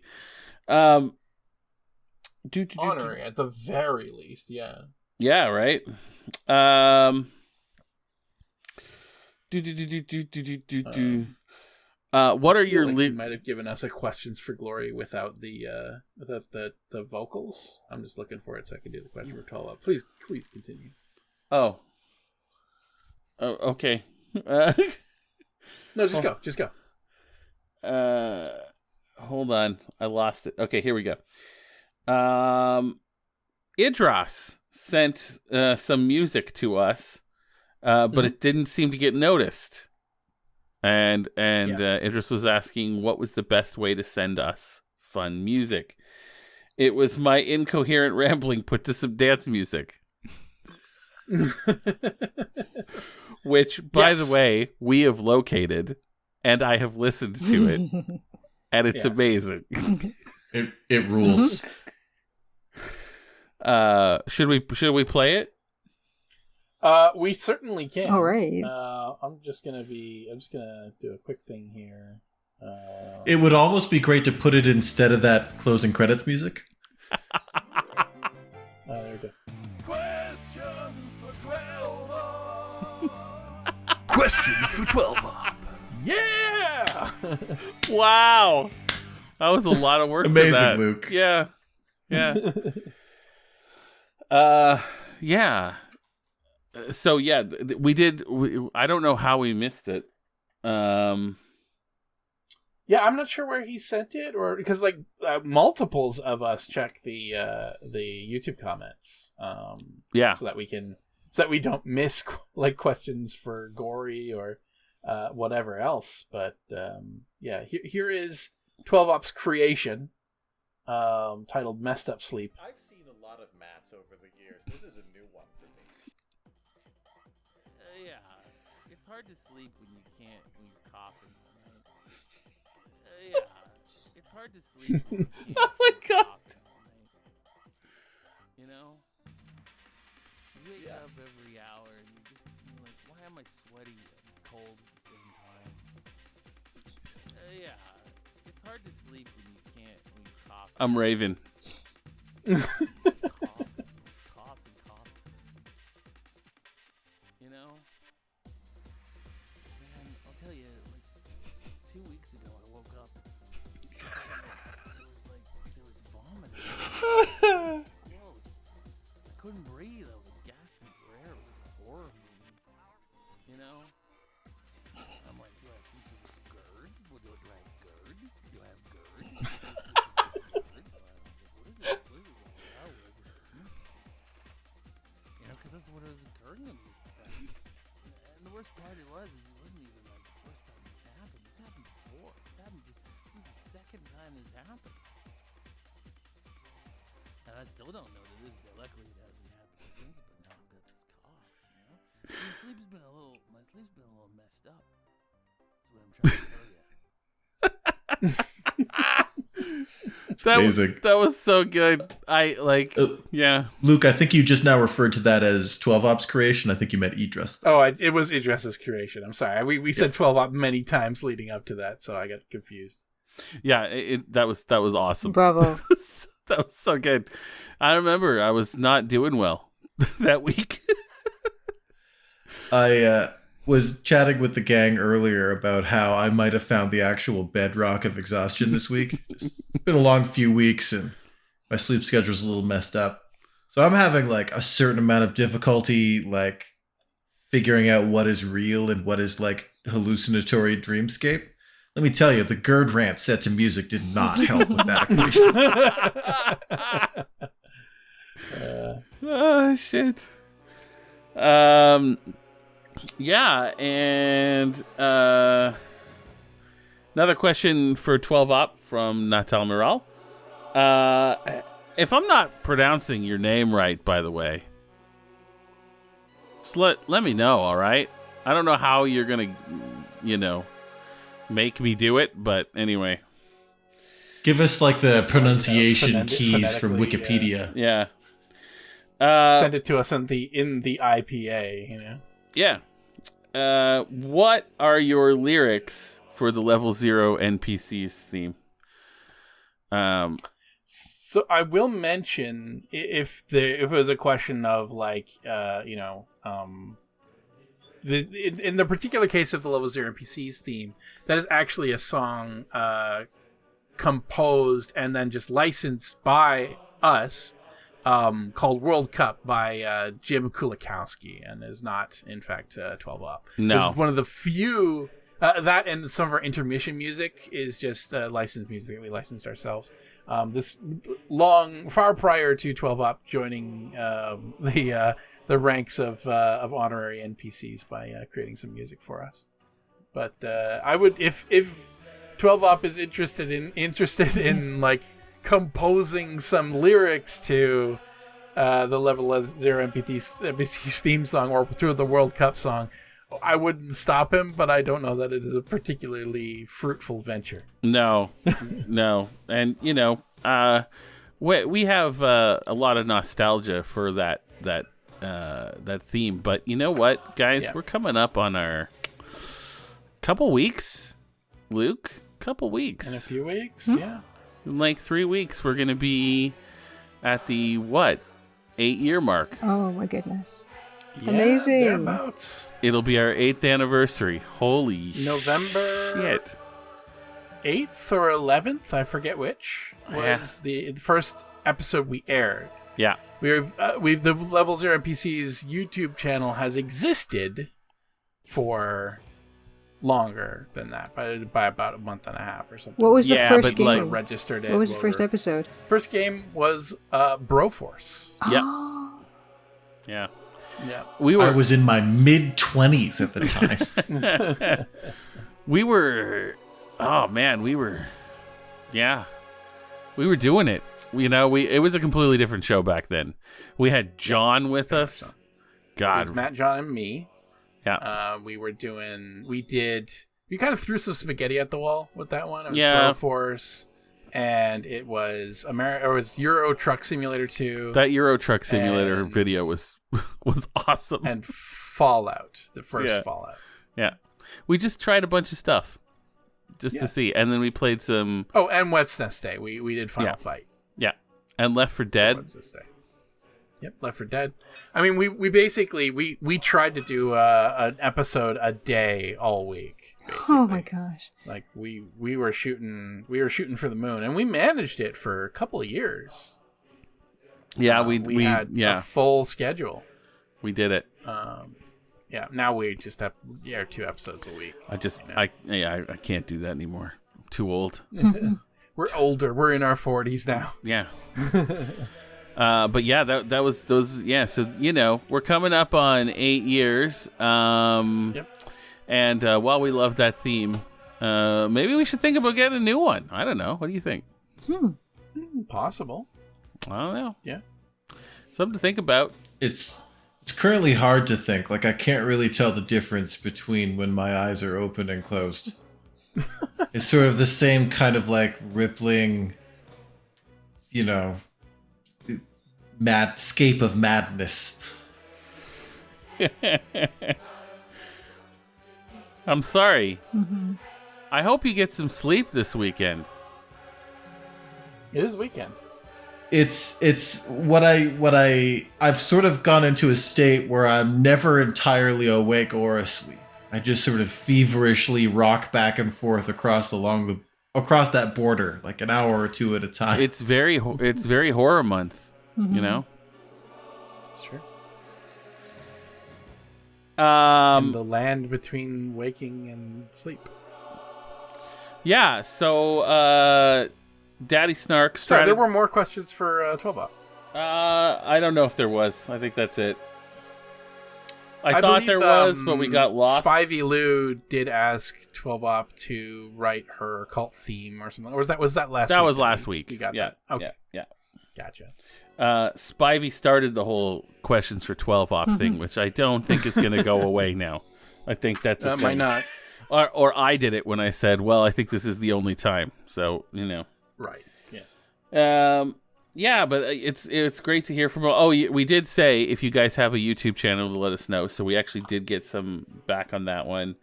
Honorary at the very least, yeah. Yeah, right. What are your you might have given us a questions for glory without the vocals. I'm just looking for it so I can do the question for 12 up. Please continue. Oh, okay. No, just go. Hold on, I lost it. Okay, here we go. Idras sent some music to us, but it didn't seem to get noticed. And Idris was asking what was the best way to send us fun music. It was my incoherent rambling put to some dance music. Which, by the way, we have located, and I have listened to it, and it's amazing. It rules. Should we play it? We certainly can. All right. I'm just gonna do a quick thing here. It would almost be great to put it instead of that closing credits music. There we go. Questions for 12 Questions for 12 up. Yeah. Wow, that was a lot of work. Amazing, for that. Luke. Yeah. Yeah. So yeah, we did. I don't know how we missed it. Yeah, I'm not sure where he sent it, or because like multiples of us check the YouTube comments. Yeah. So that we don't miss like questions for Gory or whatever else. But yeah, here is 12 Op's creation, titled "Messed Up Sleep." I've seen a lot of Matts over the years. This is a new one for me. Yeah, it's hard to sleep when you're coughing. Right? Yeah, it's hard to sleep. When Oh my God. coughing, right? You know, you wake up every hour and you're like, why am I sweaty and cold at the same time? Yeah, it's hard to sleep when you cough. I'm Raven. Cough. You know, man, I'll tell you, like 2 weeks ago, I woke up. There was vomiting. Gross. I couldn't breathe. I was like gasping for air. It was like a horror movie. You know? I'm like, do I have some sort of GERD? Do I have GERD? Do I have GERD? Is this GERD? What is this? What is this all about? You know, because that's what it was occurring to me. And the worst part it wasn't even like the first time this happened. This happened before. This is the second time this happened. And I still don't know that this. Luckily, it hasn't happened since. But now I've got this cough. You know, my sleep's been a little messed up. That's what I'm trying to tell you. Amazing. That was so good. Yeah. Luke, I think you just now referred to that as 12 Op's creation. I think you meant Idris. Oh, it was Idris's creation. I'm sorry. We said 12 Op many times leading up to that, so I got confused. Yeah, that was awesome. Bravo. That was so good. I remember I was not doing well that week. I was chatting with the gang earlier about how I might have found the actual bedrock of exhaustion this week. It's been a long few weeks and my sleep schedule's a little messed up. So I'm having like a certain amount of difficulty like figuring out what is real and what is like hallucinatory dreamscape. Let me tell you, the GERD rant set to music did not help with that equation. Oh shit. Yeah, and another question for 12 Op from Natal Miral. If I'm not pronouncing your name right, by the way, just let me know, all right? I don't know how you're gonna, make me do it, but anyway. Give us like the pronunciation keys from phonetically, Wikipedia. Yeah. Send it to us in the IPA, you know. Yeah. What are your lyrics for the Level 0 NPCs theme? So I will mention if it was a question of like in the particular case of the Level 0 NPCs theme, that is actually a song composed and then just licensed by us, called World Cup by Jim Kulikowski, and is not in fact 12 Up. No. It's one of the few that and some of our intermission music is just licensed music that we licensed ourselves. This far prior to 12 Up joining the ranks of honorary NPCs by creating some music for us. But I would, if 12 Op is interested in like composing some lyrics to the Level 0 NPCs theme song or to the World Cup song, I wouldn't stop him, but I don't know that it is a particularly fruitful venture. No. And, we have a lot of nostalgia for that theme, but you know what, guys, Yeah. we're coming up on our couple weeks, Luke. Couple weeks. In a few weeks, yeah. In like 3 weeks, we're gonna be at the 8-year mark. Oh my goodness. Yeah, Amazing. thereabouts. It'll be our 8th anniversary. Holy November shit! 8th or 11th, I forget which, was the first episode we aired. Yeah. We've the Level Zero NPCs YouTube channel has existed for longer than that, by about a month and a half or something. What was the Yeah, first but, game? like, So registered it. What was the while first we were- episode? First game was Broforce. Yeah. Oh. Yeah. Yeah. We I were. was in my mid-20s at the time. We were. Oh man, we were. Yeah. We were doing it. You know, it was a completely different show back then. We had John with us. It God. was Matt, John, and me. Yeah. We kind of threw some spaghetti at the wall with that one. It was Yeah. Broforce, and it was Euro Truck Simulator 2. That Euro Truck Simulator And- video was awesome. and Fallout, the first Yeah. Fallout. Yeah. We just tried a bunch of stuff just to see. And then we played some. Oh, and What's Nest Day. We did Final Fight. Yeah. And Left 4 Dead. What's Nest Day? Yep, Left 4 Dead. I mean, we basically we tried to do an episode a day all week. Basically. Oh my gosh. Like we were shooting for the moon, and we managed it for a couple of years. Yeah, We had a full schedule. We did it. Yeah, now we just have 2 episodes a week. I can't do that anymore. I'm too old. We're older. We're in our 40s now. Yeah. But yeah, that was those. Yeah. So, you know, we're coming up on 8 years. Yep. And while we love that theme, maybe we should think about getting a new one. I don't know. What do you think? Possible. I don't know. Yeah. Something to think about. It's currently hard to think. Like, I can't really tell the difference between when my eyes are open and closed. It's sort of the same kind of like rippling, you know, scape of madness. I'm sorry. I hope you get some sleep this weekend. It is weekend. It's what I've sort of gone into a state where I'm never entirely awake or asleep. I just sort of feverishly rock back and forth across that border, like an hour or two at a time. It's very horror month, you know? It's true. Um, In the land between waking and sleep. Yeah, so Daddy Snark Sorry, started. there were more questions for 12-Op. I don't know if there was. I think that's it. I thought believe, there was, but we got lost. Spivey Lou did ask 12-Op to write her cult theme or something. Or was that last week? That was last week. You got yeah, that? Okay. Yeah. Gotcha. Spivey started the whole questions for 12-Op thing, which I don't think is going to go away now. I think that's a That thing. might not. Or I did it when I said, well, I think this is the only time. So, you know. Right. Yeah. Yeah, but it's great to hear from. Oh, we did say if you guys have a YouTube channel to let us know. So we actually did get some back on that one.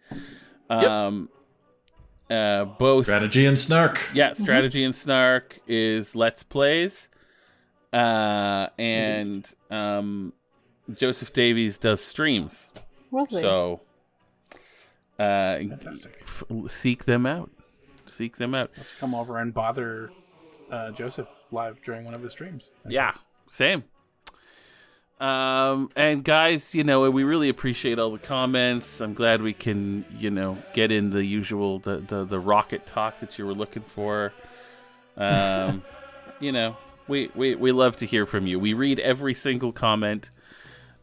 Both Strategy and Snark. Yeah, Strategy and Snark is Let's Plays. And Joseph Davies does streams. Lovely. So Fantastic. seek them out. Seek them out. Let's come over and bother Joseph live during one of his streams. I Yeah, guess. same. And guys, you know, we really appreciate all the comments. I'm glad we can, you know, get in the usual the rocket talk that you were looking for. You know, we love to hear from you. We read every single comment,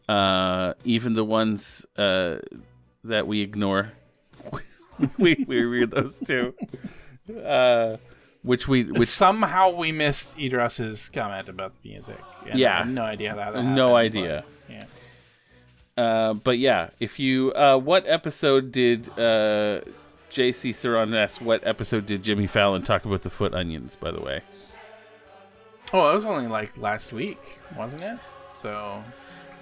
even the ones that we ignore. we read those too. Which somehow we missed Idris's comment about the music. And Yeah. I have no idea how that happened. no idea. But, yeah. But yeah, if you what episode did JC Saron asks, what episode did Jimmy Fallon talk about the foot onions, by the way? Oh, it was only like last week, wasn't it? So.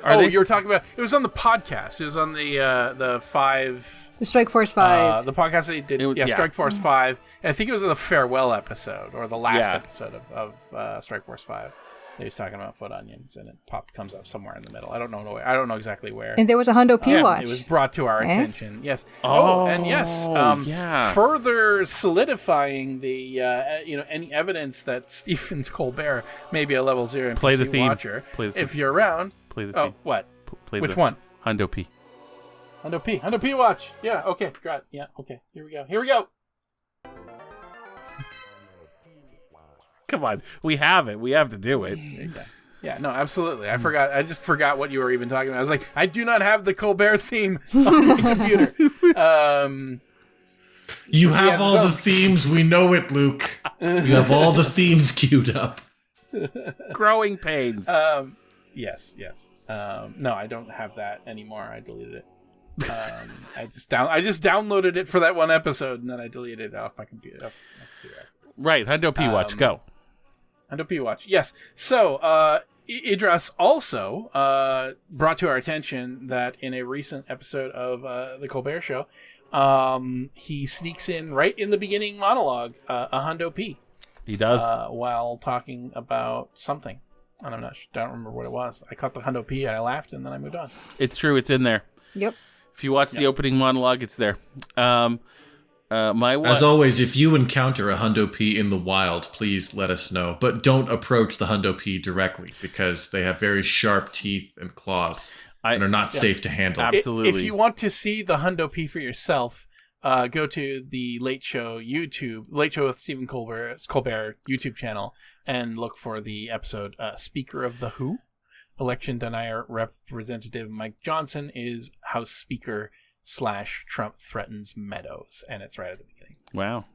Are they- you were talking about it was on the podcast. It was on the 5. The Strike Force 5. The podcast that he did, yeah. Strike Force 5. I think it was the farewell episode or the last Yeah. episode of Strike Force 5. He was talking about foot onions, and it comes up somewhere in the middle. I don't know exactly where. And there was a Hundo P watch. It was brought to our Eh? attention. Yes. Oh, and yes. yeah. Further solidifying the any evidence that Stephen Colbert may be a level 0 Play the NPC theme. watcher. Play the If theme. you're around. Play the Oh, theme. what? Play Which the one? Hundo P. Hundo P watch. Yeah. Okay. Got it. Yeah. Okay. Here we go. Come on, we have it. We have to do it. Yeah, no, absolutely. I just forgot what you were even talking about. I was like, I do not have the Colbert theme on my computer. You have Yes, all so- the themes. We know it, Luke. You have all the themes queued up. Growing pains. Yes. No, I don't have that anymore. I deleted it. I just downloaded it for that one episode, and then I deleted it off my computer. Right, Hundo P watch. Go. Hundo P watch. Yes. So, Idris also brought to our attention that in a recent episode of the Colbert Show, he sneaks in right in the beginning monologue a Hundo P. He does. While talking about something. And I don't remember what it was. I caught the Hundo P and I laughed and then I moved on. It's true. It's in there. Yep. If you watch the opening monologue, it's there. As always, if you encounter a Hundo P in the wild, please let us know. But don't approach the Hundo P directly because they have very sharp teeth and claws and are not safe to handle. Absolutely. If you want to see the Hundo P for yourself, go to the Late Show with Stephen Colbert's Colbert YouTube channel and look for the episode Speaker of the Who. Election denier Representative Mike Johnson is House Speaker / Trump threatens Meadows, and it's right at the beginning. Wow.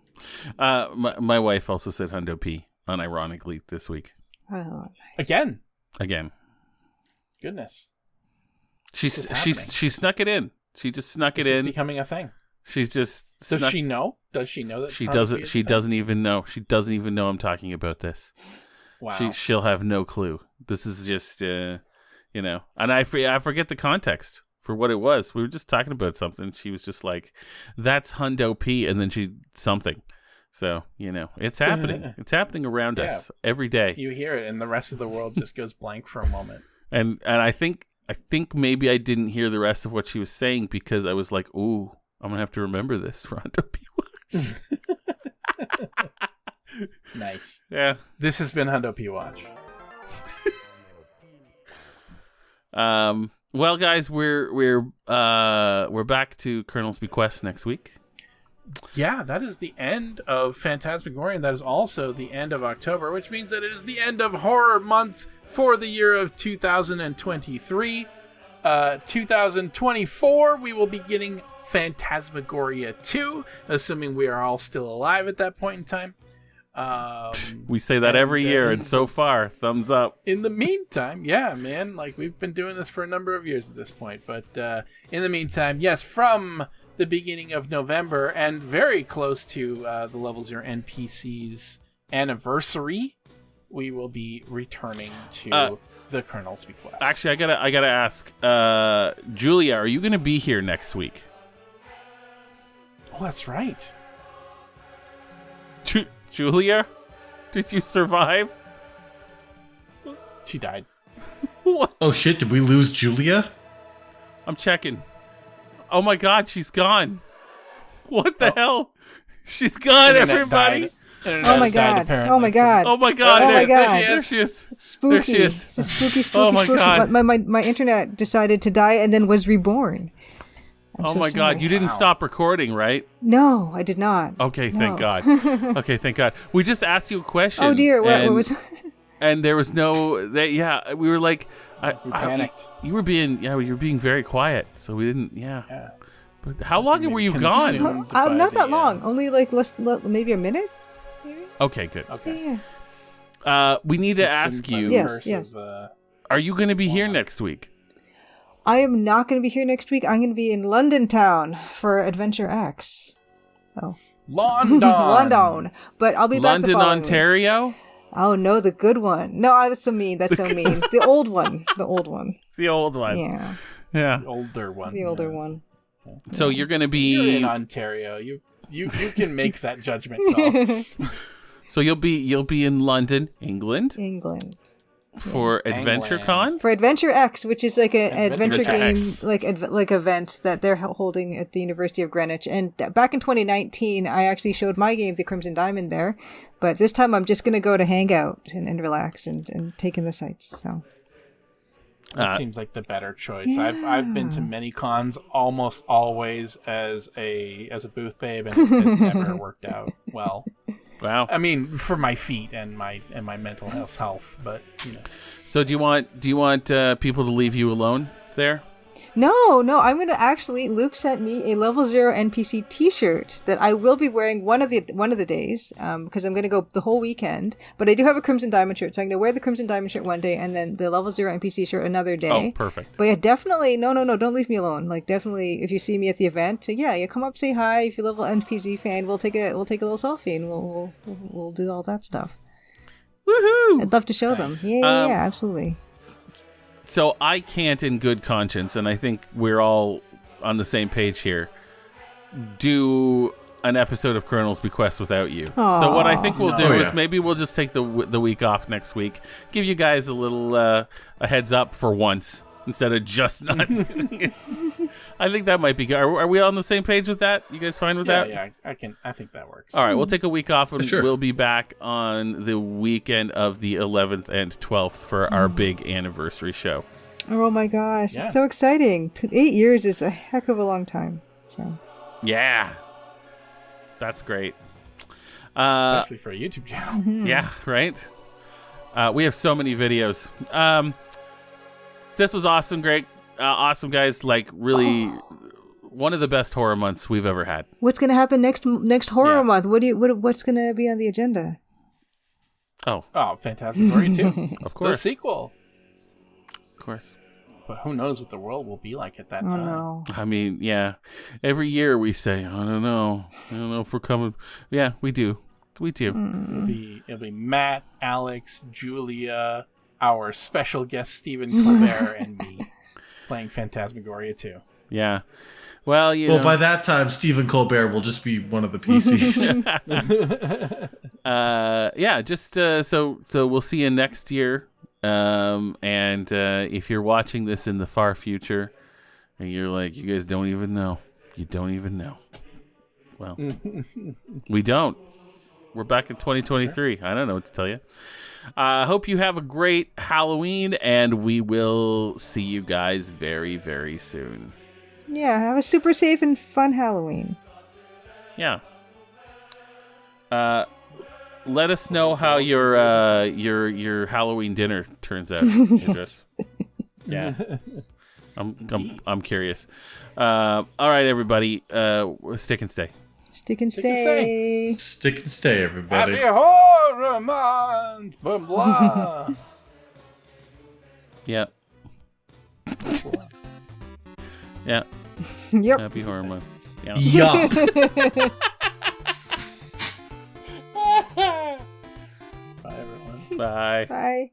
My wife also said Hundo P unironically this week. Oh, Again. Goodness. She snuck it in. She just snuck it This is in. becoming a thing. She's just Does she know? Does she know that she Hundo doesn't? P is She a thing? doesn't even know. She doesn't even know I'm talking about this. Wow. She'll have no clue. This is just and I forget the context for what it was. We were just talking about something. She was just like, "That's Hundo P," and then something. So it's happening. It's happening around us every day. You hear it, and the rest of the world just goes blank for a moment. And I think maybe I didn't hear the rest of what she was saying because I was like, "Ooh, I'm gonna have to remember this for Hundo P watch." Nice. Yeah. This has been Hundo P Watch. Well, guys, we're back to Colonel's Bequest next week. Yeah, that is the end of Phantasmagoria, and that is also the end of October, which means that it is the end of Horror Month for the year of 2023. 2024, we will be getting Phantasmagoria 2, assuming we are all still alive at that point in time. We say that every year, and so far, thumbs up. In the meantime, yeah, man, like we've been doing this for a number of years at this point. But in the meantime, yes, from the beginning of November and very close to the Level 0 NPCs anniversary, we will be returning to the Colonel's Bequest. Actually, I gotta ask, Julia, are you gonna be here next week? Oh, that's right. Julia, did you survive? She died. What? Oh shit, did we lose Julia? I'm checking. Oh my god, she's gone. What the hell? She's gone, Internet everybody. died. Internet Oh my died, god. apparently. Oh my god. Oh my god. Oh my God. There she is. Spooky. There she is. It's a spooky. Oh my spooky. God. My internet decided to die and then was reborn. I'm Oh so my god, sorry. you didn't stop recording, right? No, I did not. Okay, No. thank God. Okay, thank God. We just asked you a question. Oh dear, what was? And there was no. We were like, We panicked. You were being very quiet, so we didn't. Yeah. But how long were you Consumed. gone? by Not that the, long. Only like maybe a minute. Maybe. Okay, good. Okay. Yeah. We need to Consumed ask by you. the Yes, curse yes. of, Are you going to be here next week? I am not going to be here next week. I'm going to be in London town for AdventureX. Oh, London. London. But I'll be back the London, following Ontario. week. Oh no, the good one. No, that's so mean. That's so mean. The old one. The old one. The old one. Yeah. Yeah. The older one. The older one. So you're going to You're be in Ontario. You can make that judgment call. So you'll be in London, England England. for AdventureCon? For AdventureX, which is like an adventure game, AdventureX. like event that they're holding at the University of Greenwich. And back in 2019, I actually showed my game, The Crimson Diamond, there. But this time, I'm just going to go to hang out and relax and take in the sights. So That seems like the better choice. I've been to many cons almost always as a booth babe, and it has never worked out well. Wow. I mean, for my feet and my mental health, but you know. So do you want people to leave you alone there? No, I'm going to actually, Luke sent me a level 0 NPC t-shirt that I will be wearing one of the days, because I'm going to go the whole weekend, but I do have a Crimson Diamond shirt, so I'm going to wear the Crimson Diamond shirt one day and then the level 0 NPC shirt another day. Oh, perfect. But yeah, definitely, no, don't leave me alone. Like, definitely, if you see me at the event, you come up, say hi. If you're a level NPC fan, we'll take a little selfie and we'll do all that stuff. Woohoo! I'd love to show them. Yeah, absolutely. So I can't in good conscience, and I think we're all on the same page here, do an episode of Colonel's Bequest without you. So what I think we'll do is maybe we'll just take the week off next week, give you guys a little a heads up for once instead of just not. I think that might be good. Are we all on the same page with that? You guys fine with that? Yeah, I think that works. All right, we'll take a week off, and Sure. we'll be back on the weekend of the 11th and 12th for our big anniversary show. Oh my gosh, Yeah. it's so exciting. 8 years is a heck of a long time. So Yeah, that's great. Especially for a YouTube channel. Yeah, right? We have so many videos. This was awesome, great. Awesome, guys. Like, really, one of the best horror months we've ever had. what's going to happen next horror Yeah. month? What's going to be on the agenda? Oh, Oh, Phantasmagoria 2. of course. The sequel. Of course. But who knows what the world will be like at that Oh time. no. I mean, yeah. Every year we say, I don't know if we're coming. Yeah, we do. We do. It'll be Matt, Alex, Julia, our special guest Stephen Colbert, and me playing Phantasmagoria 2. Yeah. Well, by that time, Stephen Colbert will just be one of the PCs. yeah, just so we'll see you next year. And if you're watching this in the far future and you're like, you guys don't even know. You don't even know. Well, we don't. We're back in 2023. I don't know what to tell you. I hope you have a great Halloween, and we will see you guys very, very soon. Yeah, have a super safe and fun Halloween. Yeah. Let us know how your Halloween dinner turns out, Idris. Yeah. I'm curious. All right, everybody. Stick and stay. Stick and Stick and stay. Stick and stay, everybody. Happy Horror Month! Blah, blah. Yeah. Yeah. Yep. Happy Horror Month. Yeah. Yup. Bye, everyone. Bye. Bye.